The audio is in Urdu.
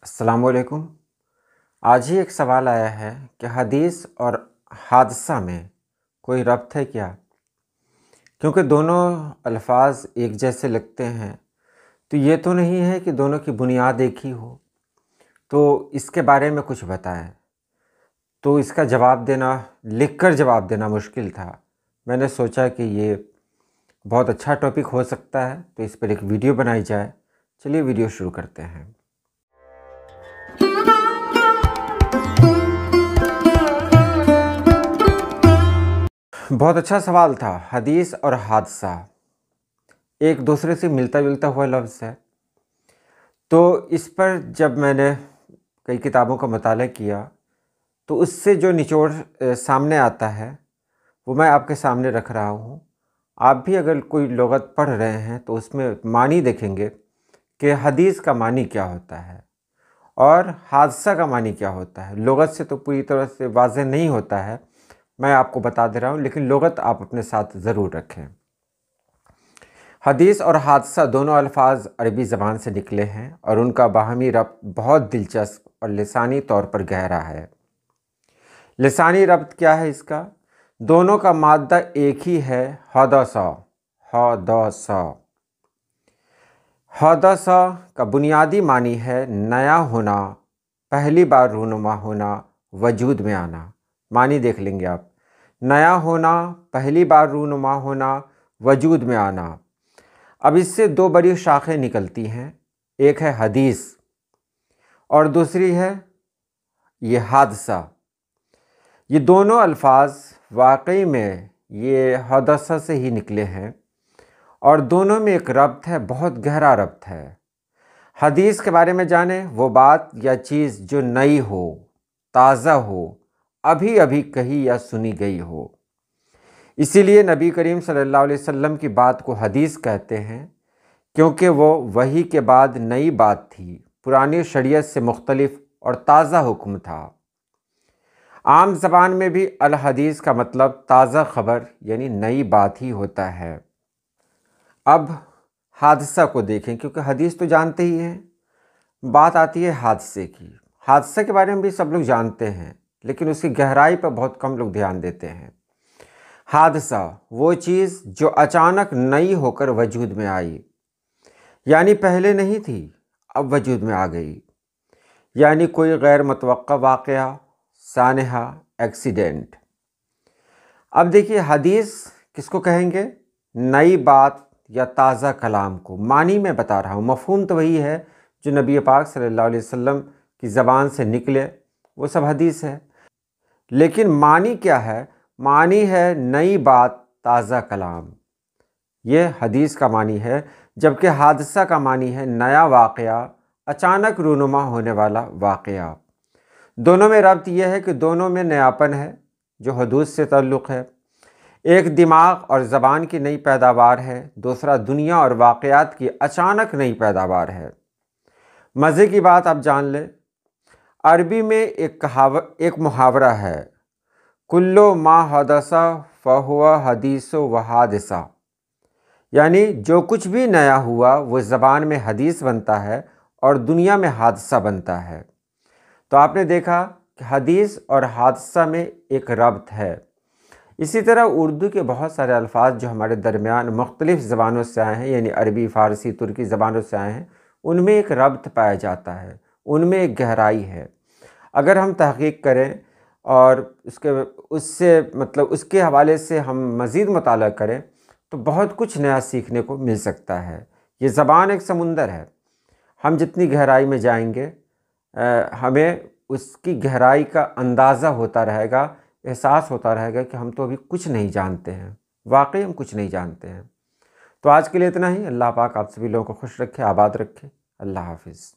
السلام علیکم۔ آج ہی ایک سوال آیا ہے کہ حدیث اور حادثہ میں کوئی ربط ہے کیا؟ کیونکہ دونوں الفاظ ایک جیسے لگتے ہیں تو یہ تو نہیں ہے کہ دونوں کی بنیاد ایک ہی ہو، تو اس کے بارے میں کچھ بتائیں۔ تو اس کا جواب دینا، لکھ کر جواب دینا مشکل تھا۔ میں نے سوچا کہ یہ بہت اچھا ٹاپک ہو سکتا ہے تو اس پر ایک ویڈیو بنائی جائے۔ چلیے ویڈیو شروع کرتے ہیں۔ بہت اچھا سوال تھا۔ حدیث اور حادثہ ایک دوسرے سے ملتا جلتا ہوا لفظ ہے، تو اس پر جب میں نے کئی کتابوں کا مطالعہ کیا تو اس سے جو نچوڑ سامنے آتا ہے وہ میں آپ کے سامنے رکھ رہا ہوں۔ آپ بھی اگر کوئی لغت پڑھ رہے ہیں تو اس میں معنی دیکھیں گے کہ حدیث کا معنی کیا ہوتا ہے اور حادثہ کا معنی کیا ہوتا ہے۔ لغت سے تو پوری طرح سے واضح نہیں ہوتا ہے، میں آپ کو بتا دے رہا ہوں، لیکن لغت آپ اپنے ساتھ ضرور رکھیں۔ حدیث اور حادثہ دونوں الفاظ عربی زبان سے نکلے ہیں اور ان کا باہمی ربط بہت دلچسپ اور لسانی طور پر گہرا ہے۔ لسانی ربط کیا ہے اس کا؟ دونوں کا مادہ ایک ہی ہے، حدثہ۔ حدثہ کا بنیادی معنی ہے نیا ہونا، پہلی بار رونما ہونا، وجود میں آنا۔ معنی دیکھ لیں گے آپ، نیا ہونا، پہلی بار رونما ہونا، وجود میں آنا۔ اب اس سے دو بڑی شاخیں نکلتی ہیں، ایک ہے حدیث اور دوسری ہے یہ حادثہ۔ یہ دونوں الفاظ واقعی میں یہ حدثہ سے ہی نکلے ہیں اور دونوں میں ایک ربط ہے، بہت گہرا ربط ہے۔ حدیث کے بارے میں جانیں، وہ بات یا چیز جو نئی ہو، تازہ ہو، ابھی ابھی کہی یا سنی گئی ہو۔ اسی لیے نبی کریم صلی اللہ علیہ وسلم کی بات کو حدیث کہتے ہیں، کیونکہ وہ وحی کے بعد نئی بات تھی، پرانی شریعت سے مختلف اور تازہ حکم تھا۔ عام زبان میں بھی الحدیث کا مطلب تازہ خبر یعنی نئی بات ہی ہوتا ہے۔ اب حادثہ کو دیکھیں، کیونکہ حدیث تو جانتے ہی ہیں، بات آتی ہے حادثے کی۔ حادثہ کے بارے میں بھی سب لوگ جانتے ہیں، لیکن اس کی گہرائی پر بہت کم لوگ دھیان دیتے ہیں۔ حادثہ وہ چیز جو اچانک نئی ہو کر وجود میں آئی، یعنی پہلے نہیں تھی، اب وجود میں آ گئی، یعنی کوئی غیر متوقع واقعہ، سانحہ، ایکسیڈنٹ۔ اب دیکھیے، حدیث کس کو کہیں گے؟ نئی بات یا تازہ کلام کو۔ معنی میں بتا رہا ہوں، مفہوم تو وہی ہے جو نبی پاک صلی اللہ علیہ وسلم کی زبان سے نکلے، وہ سب حدیث ہے۔ لیکن معنی کیا ہے؟ معنی ہے نئی بات، تازہ کلام، یہ حدیث کا معنی ہے۔ جبکہ حادثہ کا معنی ہے نیا واقعہ، اچانک رونما ہونے والا واقعہ۔ دونوں میں ربط یہ ہے کہ دونوں میں نیاپن ہے جو حدوث سے تعلق ہے۔ ایک دماغ اور زبان کی نئی پیداوار ہے، دوسرا دنیا اور واقعات کی اچانک نئی پیداوار ہے۔ مزے کی بات آپ جان لیں، عربی میں ایک محاورہ ہے، کلو ما حدث فہو حدیث و حادثہ، یعنی جو کچھ بھی نیا ہوا وہ زبان میں حدیث بنتا ہے اور دنیا میں حادثہ بنتا ہے۔ تو آپ نے دیکھا کہ حدیث اور حادثہ میں ایک ربط ہے۔ اسی طرح اردو کے بہت سارے الفاظ جو ہمارے درمیان مختلف زبانوں سے آئے ہیں، یعنی عربی، فارسی، ترکی زبانوں سے آئے ہیں، ان میں ایک ربط پایا جاتا ہے، ان میں ایک گہرائی ہے۔ اگر ہم تحقیق کریں اور اس کے حوالے سے ہم مزید مطالعہ کریں تو بہت کچھ نیا سیکھنے کو مل سکتا ہے۔ یہ زبان ایک سمندر ہے، ہم جتنی گہرائی میں جائیں گے ہمیں اس کی گہرائی کا اندازہ ہوتا رہے گا، احساس ہوتا رہے گا کہ ہم تو ابھی کچھ نہیں جانتے ہیں، واقعی ہم کچھ نہیں جانتے ہیں۔ تو آج کے لیے اتنا ہی۔ اللہ پاک آپ سبھی لوگوں کو خوش رکھے، آباد رکھے۔ اللہ حافظ۔